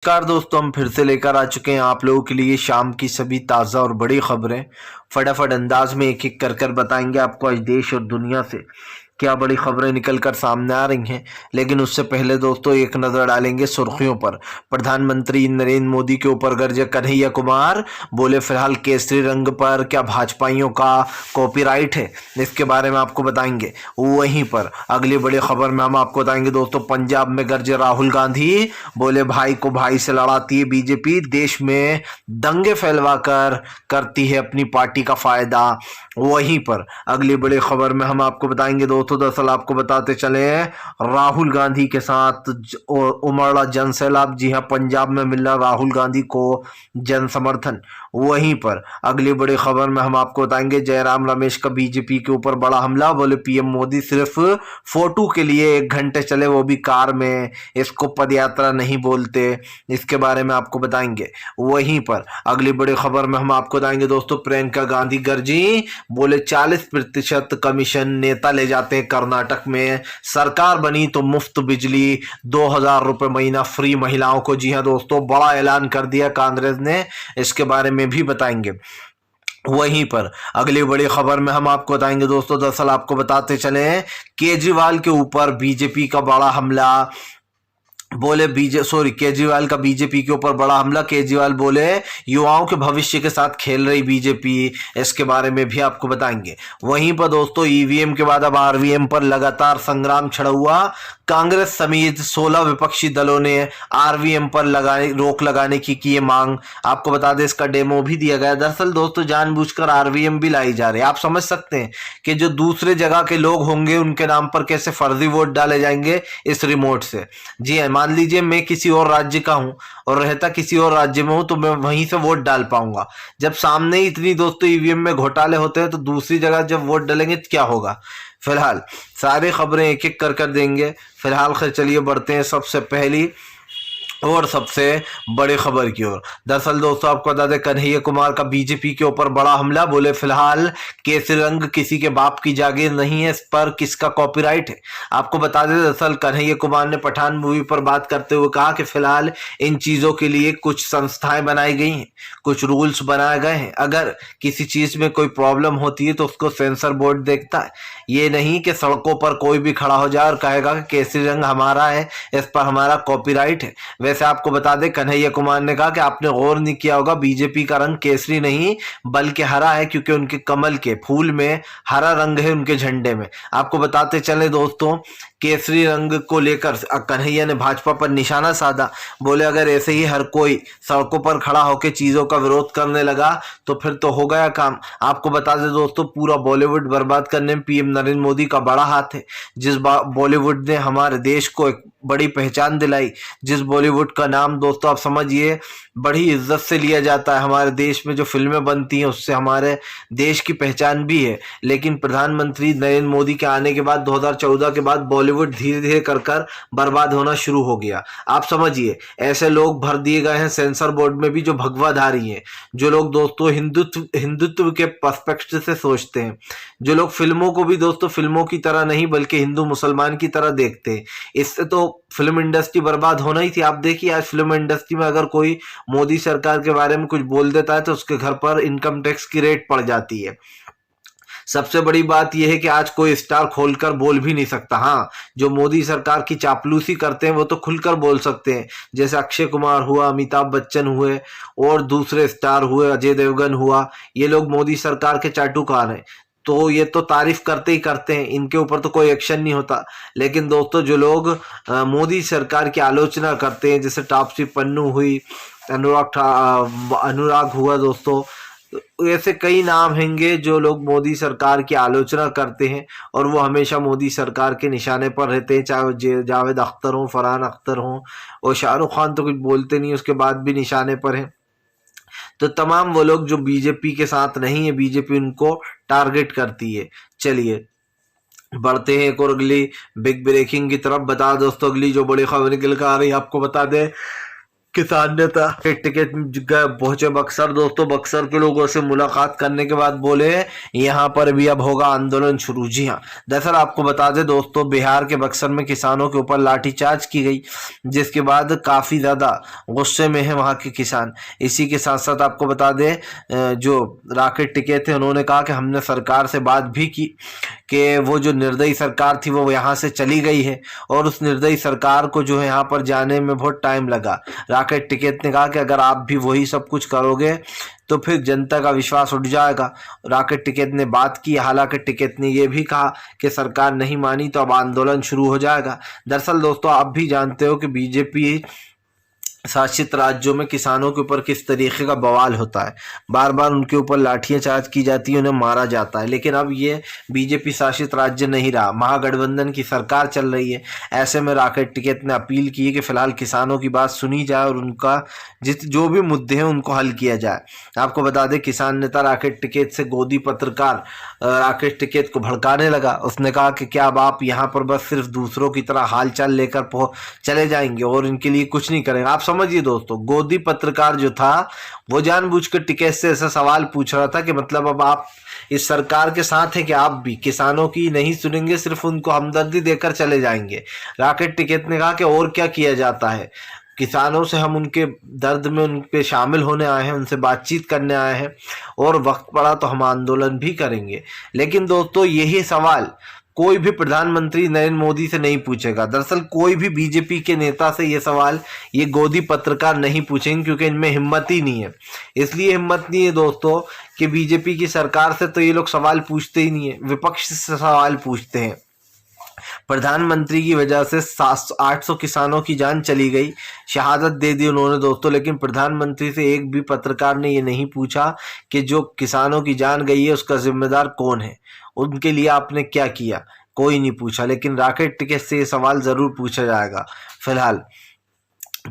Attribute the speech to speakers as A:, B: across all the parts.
A: नमस्कार दोस्तों, हम फिर से लेकर आ चुके हैं आप लोगों के लिए शाम की सभी ताज़ा और बड़ी खबरें। फटाफट अंदाज में एक एक कर कर बताएंगे आपको आज देश और दुनिया से क्या बड़ी खबरें निकल कर सामने आ रही हैं। लेकिन उससे पहले दोस्तों एक नज़र डालेंगे सुर्खियों पर। प्रधानमंत्री नरेंद्र मोदी के ऊपर गरजे कन्हैया कुमार, बोले फिलहाल केसरी रंग पर क्या भाजपाइयों का कॉपीराइट है, इसके बारे में आपको बताएंगे। वहीं पर अगली बड़ी खबर में हम आपको बताएंगे दोस्तों, पंजाब में गरजे राहुल गांधी, बोले भाई को भाई से लड़ाती है बीजेपी, देश में दंगे फैलवा कर करती है अपनी पार्टी का फायदा। वहीं पर अगली बड़ी खबर में हम आपको बताएंगे दोस्तों, दरअसल आपको बताते चले राहुल गांधी के साथ उमड़ा जन सैलाब। जी हां, पंजाब में मिल रहा राहुल गांधी को जन समर्थन। वहीं पर अगली बड़ी खबर में हम आपको बताएंगे जयराम रमेश का बीजेपी के ऊपर बड़ा हमला, बोले पीएम मोदी सिर्फ फोटो के लिए 1 घंटे चले, वो भी कार में, इसको पदयात्रा नहीं बोलते, इसके बारे में आपको बताएंगे। वहीं पर अगली बड़ी खबर में हम आपको बताएंगे दोस्तों, प्रियंका गांधी गर्जी, बोले 40% कमीशन नेता ले जाते हैं कर्नाटक में, सरकार बनी तो मुफ्त बिजली, 2,000 रुपए महीना फ्री महिलाओं को। जी हां दोस्तों, बड़ा ऐलान कर दिया कांग्रेस ने, इसके बारे में भी बताएंगे। वहीं पर अगली बड़ी खबर में हम आपको बताएंगे दोस्तों, दरअसल आपको बताते चले केजरीवाल के ऊपर बीजेपी का बड़ा हमला, बोले केजरीवाल का बीजेपी के ऊपर बड़ा हमला। केजरीवाल बोले युवाओं के भविष्य के साथ खेल रही बीजेपी, इसके बारे में भी आपको बताएंगे। वहीं पर दोस्तों ईवीएम के बाद अब आरवीएम पर लगातार संग्राम छिड़ा हुआ। कांग्रेस समेत 16 विपक्षी दलों ने आरवीएम पर रोक लगाने की है मांग। आपको बता दें इसका डेमो भी दिया गया। दरअसल दोस्तों जानबूझकर आरवीएम भी लाई जा रही है। आप समझ सकते हैं कि जो दूसरे जगह के लोग होंगे उनके नाम पर कैसे फर्जी वोट डाले जाएंगे इस रिमोट से। जी हाँ, मान लीजिए मैं किसी और राज्य का हूं और रहता किसी और राज्य में हूं, तो मैं वहीं से वोट डाल पाऊंगा। जब सामने ही इतनी दोस्तों ईवीएम में घोटाले होते हैं तो दूसरी जगह जब वोट डालेंगे तो क्या होगा। फिलहाल सारी खबरें एक एक कर देंगे। फिलहाल खैर चलिए बढ़ते हैं सबसे पहली और सबसे बड़ी खबर की ओर। दरअसल दोस्तों आपको बता दें कन्हैया कुमार का बीजेपी के ऊपर बड़ा हमला, बोले फिलहाल केसरी रंग किसी के बाप की जागीर नहीं है, इस पर किसका कॉपीराइट है। आपको बता दें दरअसल कन्हैया कुमार ने पठान मूवी पर बात करते हुए कहा कि फिलहाल इन चीजों के लिए कुछ संस्थाएं बनाई गई हैं, कुछ रूल्स बनाए गए हैं। अगर किसी चीज में कोई प्रॉब्लम होती है तो उसको सेंसर बोर्ड देखता है। ये नहीं कि सड़कों पर कोई भी खड़ा हो जाए और कहेगा कि केसरी रंग हमारा है, इस पर हमारा कॉपीराइट है। वैसे आपको बता दें कन्हैया कुमार ने कहा कि आपने गौर नहीं किया होगा, बीजेपी का रंग केसरी नहीं बल्कि हरा है, क्योंकि उनके कमल के फूल में हरा रंग है, उनके झंडे में। आपको बताते चले दोस्तों केसरी रंग को लेकर कन्हैया ने भाजपा पर निशाना साधा। बोले अगर ऐसे ही हर कोई सड़कों पर खड़ा होकर चीजों का विरोध करने लगा तो फिर तो हो गया काम। आपको बता दें दोस्तों पूरा बॉलीवुड बर्बाद करने में पीएम नरेंद्र मोदी का बड़ा हाथ है। जिस बॉलीवुड ने हमारे देश को एक बड़ी पहचान दिलाई, जिस बॉलीवुड का नाम दोस्तों आप समझिए बड़ी इज्जत से लिया जाता है, हमारे देश में जो फिल्में बनती हैं उससे हमारे देश की पहचान भी है। लेकिन प्रधानमंत्री नरेंद्र मोदी के आने के बाद 2014 के बाद बॉलीवुड धीरे धीरे कर बर्बाद होना शुरू हो गया। आप समझिए ऐसे लोग भर दिए गए हैं सेंसर बोर्ड में भी जो भगवाधारी हैं, जो लोग दोस्तों हिंदुत्व के पर्सपेक्टिव से सोचते हैं, जो लोग फिल्मों को भी दोस्तों फिल्मों की तरह नहीं बल्कि हिंदू मुसलमान की तरह देखते हैं। इससे तो फिल्म इंडस्ट्री बर्बाद होना ही थी। आप देखिए आज फिल्म इंडस्ट्री में अगर कोई मोदी सरकार के बारे में कुछ बोल देता है तो उसके घर पर इनकम टैक्स की रेट पड़ जाती है। सबसे बड़ी बात यह है कि आज कोई स्टार खोलकर बोल भी नहीं सकता। हाँ, जो मोदी सरकार की चापलूसी करते हैं वो तो खुलकर बोल सकते हैं, जैसे अक्षय कुमार हुआ, अमिताभ बच्चन हुए और दूसरे स्टार हुए, अजय देवगन हुआ। ये लोग मोदी सरकार के चाटुकार हैं, तो ये तो तारीफ करते ही करते हैं, इनके ऊपर तो कोई एक्शन नहीं होता। लेकिन दोस्तों जो लोग मोदी सरकार की आलोचना करते हैं, जैसे तापसी पन्नू हुई, अनुराग हुआ दोस्तों, ऐसे कई नाम होंगे जो लोग मोदी सरकार की आलोचना करते हैं और वो हमेशा मोदी सरकार के निशाने पर रहते हैं, चाहे वो जावेद अख्तर हो, फरहान अख्तर हो और शाहरुख खान तो कुछ बोलते नहीं, उसके बाद भी निशाने पर हैं। तो तमाम वो लोग जो बीजेपी के साथ नहीं है, बीजेपी उनको टारगेट करती है। चलिए बढ़ते हैं एक और अगली बिग ब्रेकिंग की तरफ। बता दोस्तों अगली जो बड़ी खबर निकल कर आ रही है, आपको बता दें किसान नेता के टिकट पहुंचे बक्सर। दोस्तों बक्सर के लोगों से मुलाकात करने के बाद बोले यहाँ पर भी अब होगा आंदोलन शुरू। जी हाँ, दरअसल आपको बता दें दोस्तों, बिहार के बक्सर में किसानों के ऊपर लाठीचार्ज की गई, जिसके बाद काफी ज्यादा गुस्से में है वहां के किसान। इसी के साथ साथ आपको बता दें, जो राकेश टिकैत थे उन्होंने कहा कि हमने सरकार से बात भी की कि वो जो निर्दयी सरकार थी वो यहाँ से चली गई है, और उस निर्दयी सरकार को जो है यहाँ पर जाने में बहुत टाइम लगा। राकेश टिकैत ने कहा कि अगर आप भी वही सब कुछ करोगे तो फिर जनता का विश्वास उठ जाएगा। राकेश टिकैत ने बात की, हालांकि टिकैत ने यह भी कहा कि सरकार नहीं मानी तो अब आंदोलन शुरू हो जाएगा। दरअसल दोस्तों आप भी जानते हो कि बीजेपी शासित राज्यों में किसानों के ऊपर किस तरीके का बवाल होता है, बार बार उनके ऊपर लाठियां चार्ज की जाती है, उन्हें मारा जाता है। लेकिन अब ये बीजेपी शासित राज्य नहीं रहा, महागठबंधन की सरकार चल रही है। ऐसे में राकेश टिकैत ने अपील की है कि फिलहाल किसानों की बात सुनी जाए और उनका जो भी मुद्दे हैं उनको हल किया जाए। आपको बता दें, किसान नेता राकेश टिकैत से गोदी पत्रकार राकेश टिकैत को भड़काने लगा। उसने कहा कि क्या अब आप यहाँ पर बस सिर्फ दूसरों की तरह हालचाल लेकर चले जाएंगे और इनके लिए कुछ नहीं करेंगे। आप समझिए दोस्तों, गोदी पत्रकार जो था वो जानबूझकर टिकैत से ऐसा सवाल पूछ रहा था कि मतलब अब आप इस सरकार के साथ हैं कि आप भी किसानों की नहीं सुनेंगे, सिर्फ उनको हमदर्दी देकर चले जाएंगे। राकेश टिकैत ने कहा कि और क्या किया जाता है, किसानों से हम उनके दर्द में उन पे शामिल होने आए हैं, उनसे बातचीत करने आए हैं, और वक्त पड़ा तो हम आंदोलन भी करेंगे। लेकिन दोस्तों यही सवाल कोई भी प्रधानमंत्री नरेंद्र मोदी से नहीं पूछेगा। दरअसल कोई भी बीजेपी के नेता से ये सवाल ये गोदी पत्रकार नहीं पूछेंगे, क्योंकि इनमें हिम्मत ही नहीं है। इसलिए हिम्मत नहीं है दोस्तों कि बीजेपी की सरकार से तो ये लोग सवाल पूछते ही नहीं है, विपक्ष से सवाल पूछते हैं। प्रधानमंत्री की वजह से 800 किसानों की जान चली गई, शहादत दे दी उन्होंने दोस्तों, लेकिन प्रधानमंत्री से एक भी पत्रकार ने ये नहीं पूछा कि जो किसानों की जान गई है उसका जिम्मेदार कौन है, उनके लिए आपने क्या किया, कोई नहीं पूछा। लेकिन राकेश टिकैत से ये सवाल जरूर पूछा जाएगा। फिलहाल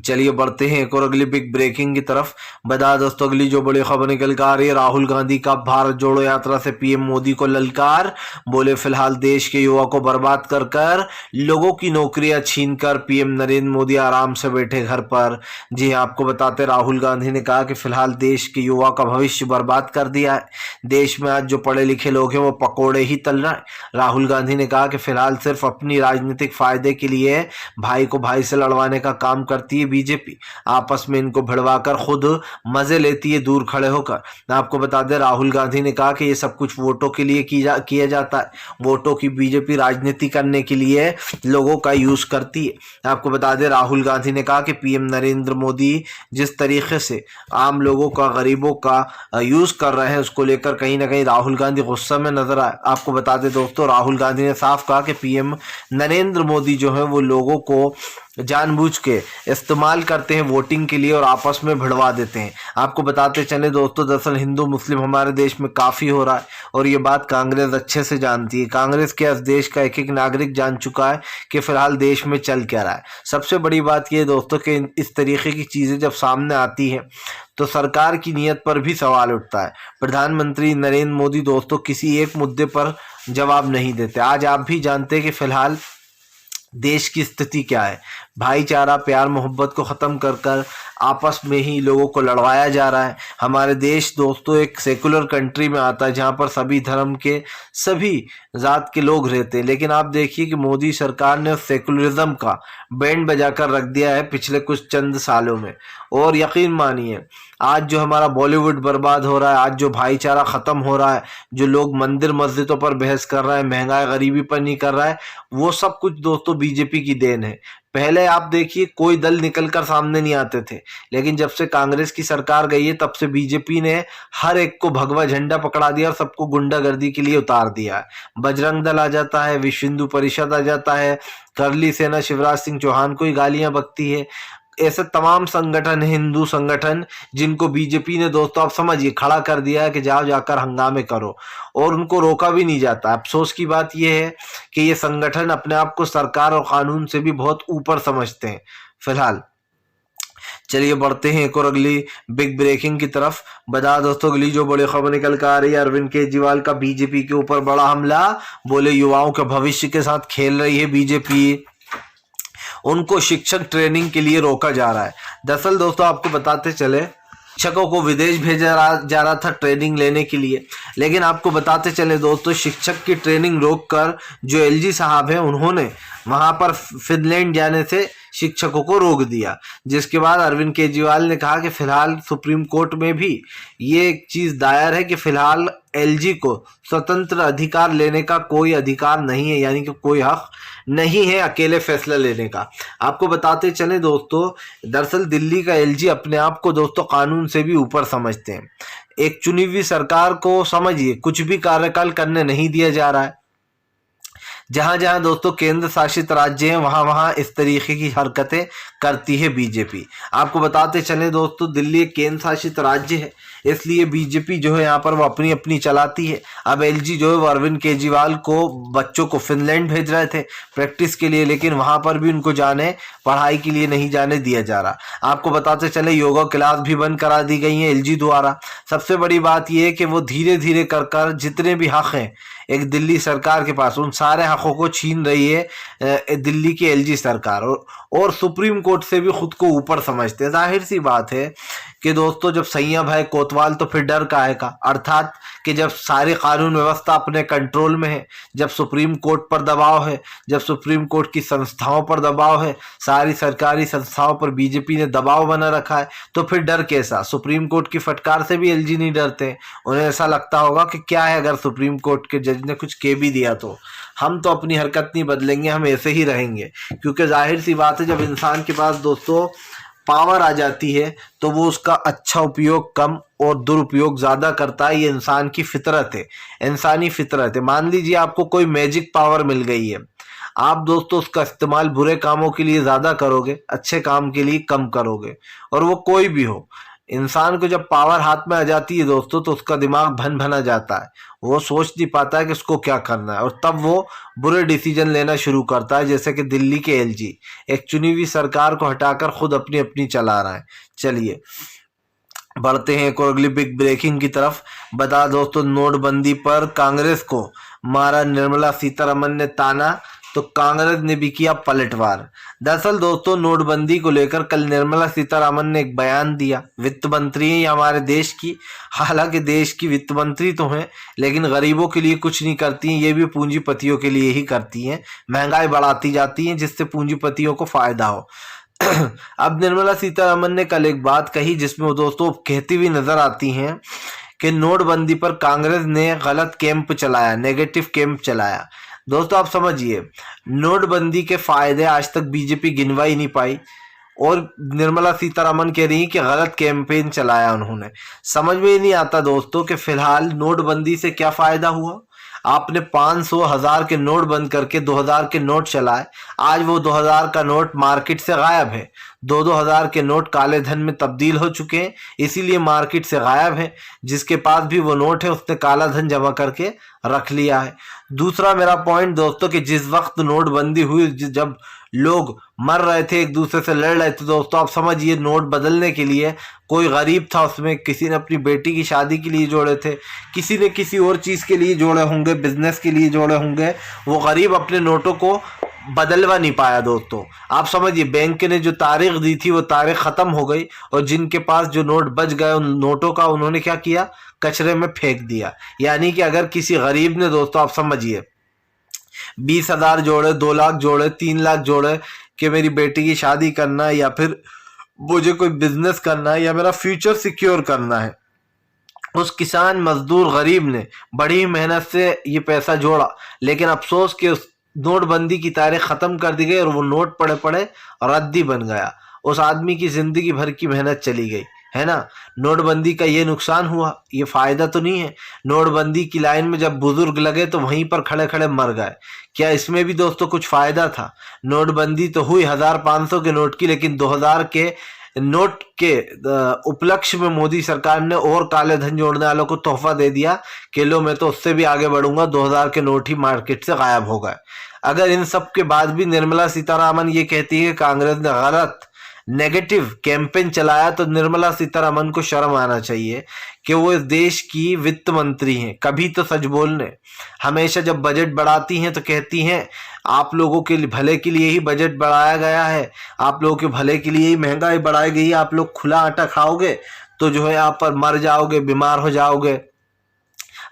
A: चलिए बढ़ते हैं एक और अगली बिग ब्रेकिंग की तरफ। बता दोस्तों अगली जो बड़ी खबर निकल कर आ रही है, राहुल गांधी का भारत जोड़ो यात्रा से पीएम मोदी को ललकार। बोले फिलहाल देश के युवा को बर्बाद कर कर लोगों की नौकरियां छीनकर पीएम नरेंद्र मोदी आराम से बैठे घर पर। जी आपको बताते, राहुल गांधी ने कहा कि फिलहाल देश के युवा का भविष्य बर्बाद कर दिया है। देश में आज जो पढ़े लिखे लोग हैं वो पकौड़े ही तल रहे हैं। राहुल गांधी ने कहा कि फिलहाल सिर्फ अपनी राजनीतिक फायदे के लिए भाई को भाई से लड़वाने का काम करती है बीजेपी, आपस में इनको भिड़वाकर खुद मजे लेती है दूर खड़े होकर। आपको बता दें, राहुल गांधी ने कहा कि ये सब कुछ वोटों के लिए किया जाता है, वोटों की बीजेपी राजनीति करने के लिए लोगों का यूज करती है। आपको बता दें, राहुल गांधी ने कहा कि पीएम नरेंद्र मोदी जिस तरीके से आम लोगों का, गरीबों का यूज कर रहे हैं, उसको लेकर कहीं ना कहीं राहुल गांधी गुस्से में नजर आए। आपको बता दें दोस्तों, राहुल गांधी ने साफ कहा कि पीएम नरेंद्र मोदी जो है वो लोगों को जानबूझ के इस्तेमाल करते हैं वोटिंग के लिए और आपस में भिड़वा देते हैं। आपको बताते चले दोस्तों, दरअसल हिंदू मुस्लिम हमारे देश में काफ़ी हो रहा है और ये बात कांग्रेस अच्छे से जानती है। कांग्रेस के इस देश का एक एक नागरिक जान चुका है कि फिलहाल देश में चल क्या रहा है। सबसे बड़ी बात ये दोस्तों कि इस तरीके की चीज़ें जब सामने आती हैं तो सरकार की नीयत पर भी सवाल उठता है। प्रधानमंत्री नरेंद्र मोदी दोस्तों किसी एक मुद्दे पर जवाब नहीं देते। आज आप भी जानते हैं कि फिलहाल देश की स्थिति क्या है, भाईचारा प्यार मोहब्बत को ख़त्म कर कर आपस में ही लोगों को लड़वाया जा रहा है। हमारे देश दोस्तों एक सेकुलर कंट्री में आता है जहाँ पर सभी धर्म के, सभी जात के लोग रहते हैं, लेकिन आप देखिए कि मोदी सरकार ने सेकुलरिज्म का बैंड बजाकर रख दिया है पिछले कुछ चंद सालों में। और यकीन मानिए, आज जो हमारा बॉलीवुड बर्बाद हो रहा है, आज जो भाईचारा ख़त्म हो रहा है, जो लोग मंदिर मस्जिदों पर बहस कर रहे हैं, महंगाई गरीबी पर नहीं कर रहा है, वो सब कुछ दोस्तों बीजेपी की देन है। पहले आप देखिए कोई दल निकलकर सामने नहीं आते थे, लेकिन जब से कांग्रेस की सरकार गई है तब से बीजेपी ने हर एक को भगवा झंडा पकड़ा दिया और सबको गुंडागर्दी के लिए उतार दिया है। बजरंग दल आ जाता है, विश्व हिंदू परिषद आ जाता है, करली सेना शिवराज सिंह चौहान को ही गालियां बकती है। ऐसे तमाम संगठन, हिंदू संगठन, जिनको बीजेपी ने दोस्तों आप समझिए खड़ा कर दिया है कि जाओ जाकर हंगामे करो, और उनको रोका भी नहीं जाता। अफसोस की बात यह है कि ये संगठन अपने आप को सरकार और कानून से भी बहुत ऊपर समझते हैं। फिलहाल चलिए बढ़ते हैं एक और अगली बिग ब्रेकिंग की तरफ। बता दोस्तों अगली जो बड़ी खबर निकल कर आ रही है, अरविंद केजरीवाल का बीजेपी के ऊपर बड़ा हमला। बोले युवाओं के भविष्य के साथ खेल रही है बीजेपी। उनको शिक्षक ट्रेनिंग के लिए रोका जा रहा है। दरअसल दोस्तों आपको बताते चले, शिक्षकों को विदेश भेजा जा रहा था ट्रेनिंग लेने के लिए, लेकिन आपको बताते चले दोस्तों शिक्षक की ट्रेनिंग रोककर जो एलजी साहब हैं उन्होंने वहां पर फिनलैंड जाने से शिक्षकों को रोक दिया। जिसके बाद अरविंद केजरीवाल ने कहा कि फिलहाल सुप्रीम कोर्ट में भी ये एक चीज़ दायर है कि फिलहाल एलजी को स्वतंत्र अधिकार लेने का कोई अधिकार नहीं है, यानी कि कोई हक नहीं है अकेले फैसला लेने का। आपको बताते चले दोस्तों, दरअसल दिल्ली का एलजी अपने आप को दोस्तों कानून से भी ऊपर समझते हैं। एक चुनी हुई सरकार को समझिए कुछ भी कार्यकाल करने नहीं दिया जा रहा है। जहां जहां दोस्तों केंद्र शासित राज्य हैं वहां वहां इस तरीके की हरकतें करती है बीजेपी। आपको बताते चलें दोस्तों, दिल्ली एक केंद्र शासित राज्य है, इसलिए बीजेपी जो है यहाँ पर वो अपनी अपनी चलाती है। अब एलजी जो है वो अरविंद केजरीवाल को बच्चों को फिनलैंड भेज रहे थे प्रैक्टिस के लिए, लेकिन वहां पर भी उनको जाने पढ़ाई के लिए नहीं जाने दिया जा रहा। आपको बताते चले योगा क्लास भी बंद करा दी गई है एलजी द्वारा। सबसे बड़ी बात यह है कि वो धीरे धीरे कर जितने भी हक हैं एक दिल्ली सरकार के पास, उन सारे हकों को छीन रही है दिल्ली की एलजी सरकार, और सुप्रीम कोर्ट से भी खुद को ऊपर समझते हैं। जाहिर सी बात है कि दोस्तों जब संयम है कोतवाल तो फिर डर काहे का, अर्थात कि जब सारी कानून व्यवस्था अपने कंट्रोल में है, जब सुप्रीम कोर्ट पर दबाव है, जब सुप्रीम कोर्ट की संस्थाओं पर दबाव है, सारी सरकारी संस्थाओं पर बीजेपी ने दबाव बना रखा है, तो फिर डर कैसा। सुप्रीम कोर्ट की फटकार से भी एलजी नहीं डरते। उन्हें ऐसा लगता होगा कि क्या है, अगर सुप्रीम कोर्ट के जज ने कुछ कह भी दिया तो हम तो अपनी हरकत नहीं बदलेंगे, हम ऐसे ही रहेंगे। क्योंकि जाहिर सी बात है जब इंसान के पास दोस्तों पावर आ जाती है तो वो उसका अच्छा उपयोग कम और दुरुपयोग ज़्यादा करता है। ये इंसान की फितरत है, इंसानी फितरत है। मान लीजिए आपको कोई मैजिक पावर मिल गई है, आप दोस्तों उसका इस्तेमाल बुरे कामों के लिए ज़्यादा करोगे, अच्छे काम के लिए कम करोगे। और वो कोई भी हो, इंसान को जब पावर हाथ में आ जाती है दोस्तों तो उसका दिमाग भन भना जाता है, वो सोच नहीं पाता है कि उसको क्या करना है, और तब वो बुरे डिसीजन लेना शुरू करता है। जैसे कि दिल्ली के एलजी एक चुनी हुई सरकार को हटाकर खुद अपनी अपनी चला रहा है। चलिए बढ़ते हैं एक और अगली बिग ब्रेकिंग की तरफ। बता दोस्तों नोटबंदी पर कांग्रेस को मारा निर्मला सीतारमन ने ताना, तो कांग्रेस ने भी किया पलटवार। दरअसल दोस्तों नोटबंदी को लेकर कल निर्मला सीतारमन ने एक बयान दिया। वित्त मंत्री है हमारे देश की, हालांकि देश की वित्त मंत्री तो हैं लेकिन गरीबों के लिए कुछ नहीं करती हैं, ये भी पूंजीपतियों के लिए ही करती हैं। महंगाई बढ़ाती जाती हैं जिससे पूंजीपतियों को फायदा हो। अब निर्मला सीतारमन ने कल एक बात कही जिसमें वो दोस्तों कहती हुई नजर आती हैं कि नोटबंदी पर कांग्रेस ने गलत कैंप चलाया, नेगेटिव कैंप चलाया। दोस्तों आप समझिए नोटबंदी के फायदे आज तक बीजेपी गिनवा ही नहीं पाई, और निर्मला सीतारमन कह रही कि गलत कैंपेन चलाया उन्होंने। समझ में ही नहीं आता दोस्तों कि फिलहाल नोटबंदी से क्या फायदा हुआ। आपने 500 1000 के नोट बंद करके 2000 के नोट चलाए, आज वो 2000 का नोट मार्केट से गायब है। 2000 के नोट काले धन में तब्दील हो चुके हैं, इसीलिए मार्केट से गायब है। जिसके पास भी वो नोट है उसने काला धन जमा करके रख लिया है। दूसरा मेरा पॉइंट दोस्तों कि जिस वक्त नोटबंदी हुई, जब लोग मर रहे थे एक दूसरे से लड़ रहे थे दोस्तों, आप समझिए नोट बदलने के लिए कोई गरीब था, उसमें किसी ने अपनी बेटी की शादी के लिए जोड़े थे, किसी ने किसी और चीज़ के लिए जोड़े होंगे, बिजनेस के लिए जोड़े होंगे, वो गरीब अपने नोटों को बदलवा नहीं पाया दोस्तों। आप समझिए बैंक ने जो तारीख दी थी वो तारीख ख़त्म हो गई, और जिनके पास जो नोट बच गए उन नोटों का उन्होंने क्या किया, कचरे में फेंक दिया। यानी कि अगर किसी गरीब ने दोस्तों आप समझिए 20,000 जोड़े, 2 लाख जोड़े, 3 लाख जोड़े कि मेरी बेटी की शादी करना है, या फिर मुझे कोई बिजनेस करना है, या मेरा फ्यूचर सिक्योर करना है, उस किसान मजदूर गरीब ने बड़ी मेहनत से ये पैसा जोड़ा, लेकिन अफसोस कि उस नोटबंदी की तारीख ख़त्म कर दी गई और वो नोट पड़े पड़े रद्दी बन गया। उस आदमी की ज़िंदगी भर की मेहनत चली गई, है ना। नोटबंदी का ये नुकसान हुआ, ये फ़ायदा तो नहीं है। नोटबंदी की लाइन में जब बुजुर्ग लगे तो वहीं पर खड़े खड़े मर गए। क्या इसमें भी दोस्तों कुछ फ़ायदा था? नोटबंदी तो हुई 1500 के नोट की, लेकिन 2000 के नोट के उपलक्ष्य में मोदी सरकार ने और काले धन जोड़ने वालों को तोहफा दे दिया कि लो मैं तो उससे भी आगे बढ़ूंगा, 2000 के नोट ही मार्केट से गायब हो गए। अगर इन सब के बाद भी निर्मला सीतारमन ये कहती है कि कांग्रेस ने गलत नेगेटिव कैंपेन चलाया, तो निर्मला सीतारमन को शर्म आना चाहिए कि वो इस देश की वित्त मंत्री हैं। कभी तो सच बोलने, हमेशा जब बजट बढ़ाती हैं तो कहती हैं आप लोगों के भले के लिए ही बजट बढ़ाया गया है, आप लोगों के भले के लिए ही महंगाई बढ़ाई गई है, आप लोग खुला आटा खाओगे तो जो है आप पर मर जाओगे, बीमार हो जाओगे,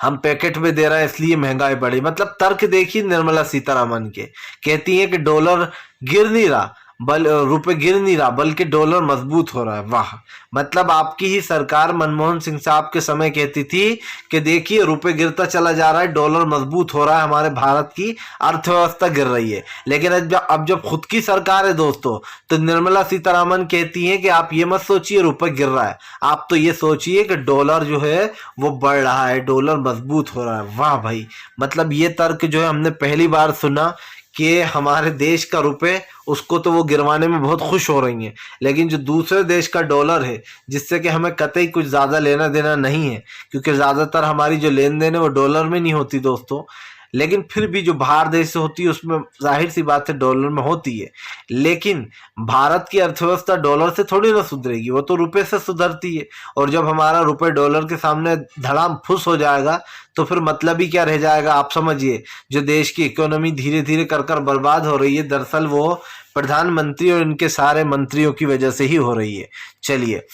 A: हम पैकेट में दे रहे हैं इसलिए महंगाई बढ़ी। मतलब तर्क देखिए निर्मला सीतारमन के, कहती है कि डॉलर गिर नहीं रहा, रुपए गिर नहीं रहा, बल्कि डॉलर मजबूत हो रहा है। वाह, मतलब आपकी ही सरकार मनमोहन सिंह साहब के समय कहती थी कि देखिए रुपए गिरता चला जा रहा है, डॉलर मजबूत हो रहा है, हमारे भारत की अर्थव्यवस्था गिर रही है। लेकिन अब जब खुद की सरकार है दोस्तों, तो निर्मला सीतारमन कहती है कि आप ये मत सोचिए रुपए गिर रहा है, आप तो ये सोचिए कि डॉलर जो है वो बढ़ रहा है, डॉलर मजबूत हो रहा है। वाह भाई, मतलब ये तर्क जो है हमने पहली बार सुना कि हमारे देश का रुपए, उसको तो वो गिरवाने में बहुत खुश हो रही हैं, लेकिन जो दूसरे देश का डॉलर है, जिससे कि हमें कतई कुछ ज़्यादा लेना देना नहीं है, क्योंकि ज़्यादातर हमारी जो लेन देन है वो डॉलर में नहीं होती दोस्तों, लेकिन फिर भी जो बाहर देश से होती है उसमें जाहिर सी बात है डॉलर में होती है। लेकिन भारत की अर्थव्यवस्था डॉलर से थोड़ी ना सुधरेगी, वो तो रुपए से सुधरती है। और जब हमारा रुपए डॉलर के सामने धड़ाम फुस हो जाएगा तो फिर मतलब ही क्या रह जाएगा। आप समझिए, जो देश की इकोनॉमी धीरे धीरे कर कर बर्बाद हो रही है, दरअसल वो प्रधानमंत्री और इनके सारे मंत्रियों की वजह से ही हो रही है। चलिए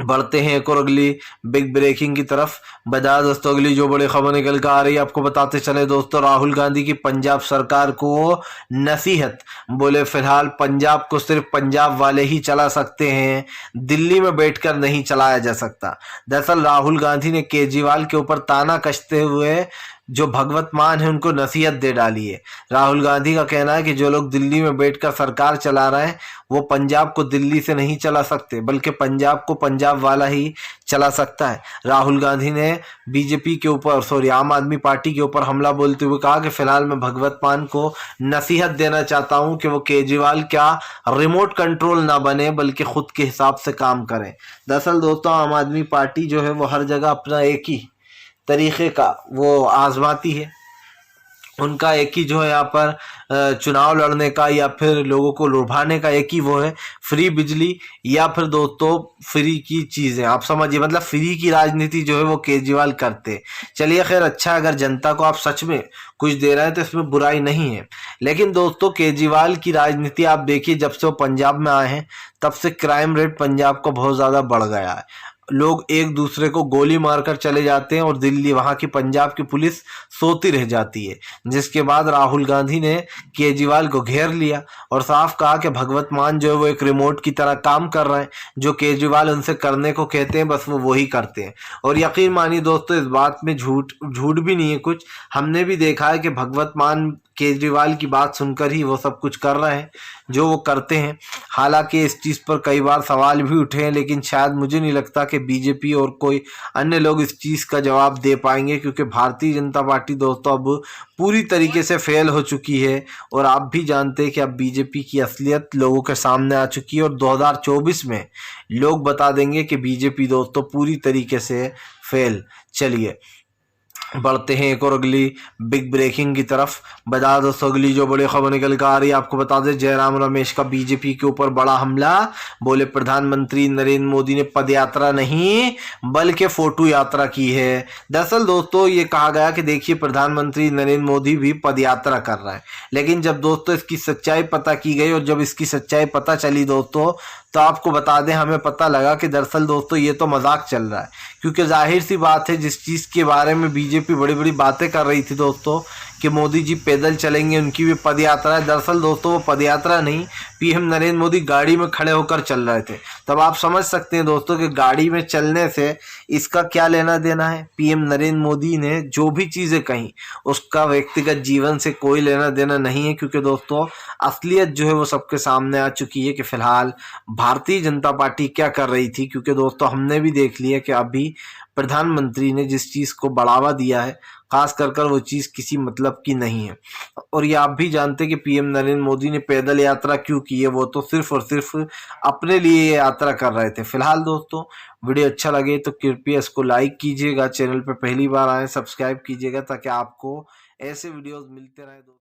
A: बढ़ते हैं एक और अगली बिग ब्रेकिंग की तरफ। बता दोस्तों अगली जो बड़ी खबर निकल कर आ रही है, आपको बताते चले दोस्तों, राहुल गांधी की पंजाब सरकार को नसीहत। बोले फिलहाल पंजाब को सिर्फ पंजाब वाले ही चला सकते हैं, दिल्ली में बैठकर नहीं चलाया जा सकता। दरअसल राहुल गांधी ने केजरीवाल के ऊपर ताना कसते हुए जो भगवत मान है उनको नसीहत दे डाली है। राहुल गांधी का कहना है कि जो लोग दिल्ली में बैठकर सरकार चला रहे हैं वो पंजाब को दिल्ली से नहीं चला सकते, बल्कि पंजाब को पंजाब वाला ही चला सकता है। राहुल गांधी ने बीजेपी के ऊपर आम आदमी पार्टी के ऊपर हमला बोलते हुए कहा कि फिलहाल मैं भगवत मान को नसीहत देना चाहता हूं कि वो केजरीवाल क्या रिमोट कंट्रोल ना बने, बल्कि खुद के हिसाब से काम करें। दरअसल दोस्तों आम आदमी पार्टी जो है वो हर जगह अपना एक ही तरीके का वो आजमाती है, उनका एक ही जो है यहाँ पर चुनाव लड़ने का या फिर लोगों को लुभाने का एक ही वो है, फ्री बिजली या फिर दोस्तों फ्री की चीज़ें। आप समझिए, मतलब फ्री की राजनीति जो है वो केजरीवाल करते। चलिए खैर अच्छा, अगर जनता को आप सच में कुछ दे रहे हैं तो इसमें बुराई नहीं है। लेकिन दोस्तों केजरीवाल की राजनीति आप देखिए, जब से वो पंजाब में आए हैं तब से क्राइम रेट पंजाब का बहुत ज़्यादा बढ़ गया है। लोग एक दूसरे को गोली मारकर चले जाते हैं और दिल्ली, वहां की पंजाब की पुलिस सोती रह जाती है। जिसके बाद राहुल गांधी ने केजरीवाल को घेर लिया और साफ कहा कि भगवत मान जो है वो एक रिमोट की तरह काम कर रहे हैं, जो केजरीवाल उनसे करने को कहते हैं बस वो वही करते हैं। और यकीन मानिए दोस्तों इस बात में झूठ भी नहीं है कुछ, हमने भी देखा है कि भगवत मान केजरीवाल की बात सुनकर ही वो सब कुछ कर रहे हैं जो वो करते हैं। हालांकि इस चीज़ पर कई बार सवाल भी उठे हैं, लेकिन शायद मुझे नहीं लगता कि बीजेपी और कोई अन्य लोग इस चीज़ का जवाब दे पाएंगे, क्योंकि भारतीय जनता पार्टी दोस्तों अब पूरी तरीके से फेल हो चुकी है। और आप भी जानते हैं कि अब बीजेपी की असलियत लोगों के सामने आ चुकी है और 2024 में लोग बता देंगे कि बीजेपी दोस्तों पूरी तरीके से फेल। चलिए बढ़ते हैं एक और अगली बिग ब्रेकिंग की तरफ। बता दोस्तों अगली जो बड़ी खबर निकल कर आ रही है, आपको बता दें जयराम रमेश का बीजेपी के ऊपर बड़ा हमला। बोले प्रधानमंत्री नरेंद्र मोदी ने पदयात्रा नहीं बल्कि फोटो यात्रा की है। दरअसल दोस्तों ये कहा गया कि देखिए प्रधानमंत्री नरेंद्र मोदी भी पदयात्रा कर रहा है, लेकिन जब दोस्तों इसकी सच्चाई पता की गई और जब इसकी सच्चाई पता चली दोस्तों, तो आपको बता दें हमें पता लगा कि दरअसल दोस्तों ये तो मजाक चल रहा है। क्योंकि जाहिर सी बात है जिस चीज़ के बारे में बीजेपी बड़ी बड़ी बातें कर रही थी दोस्तों कि मोदी जी पैदल चलेंगे, उनकी भी पदयात्रा है, दरअसल दोस्तों वो पदयात्रा नहीं, पीएम नरेंद्र मोदी गाड़ी में खड़े होकर चल रहे थे। तब आप समझ सकते हैं दोस्तों कि गाड़ी में चलने से इसका क्या लेना देना है। पीएम नरेंद्र मोदी ने जो भी चीज़ें कही उसका व्यक्तिगत जीवन से कोई लेना देना नहीं है, क्योंकि दोस्तों असलियत जो है वो सबके सामने आ चुकी है कि फिलहाल भारतीय जनता पार्टी क्या कर रही थी। क्योंकि दोस्तों हमने भी देख लिया कि अभी प्रधानमंत्री ने जिस चीज़ को बढ़ावा दिया है खास कर वो चीज़ किसी मतलब की नहीं है। और ये आप भी जानते कि पीएम नरेंद्र मोदी ने पैदल यात्रा क्यों की है, वो तो सिर्फ और सिर्फ अपने लिए यात्रा कर रहे थे। फिलहाल दोस्तों वीडियो अच्छा लगे तो कृपया इसको लाइक कीजिएगा, चैनल पर पहली बार आए सब्सक्राइब कीजिएगा ताकि आपको ऐसे वीडियोस मिलते रहे।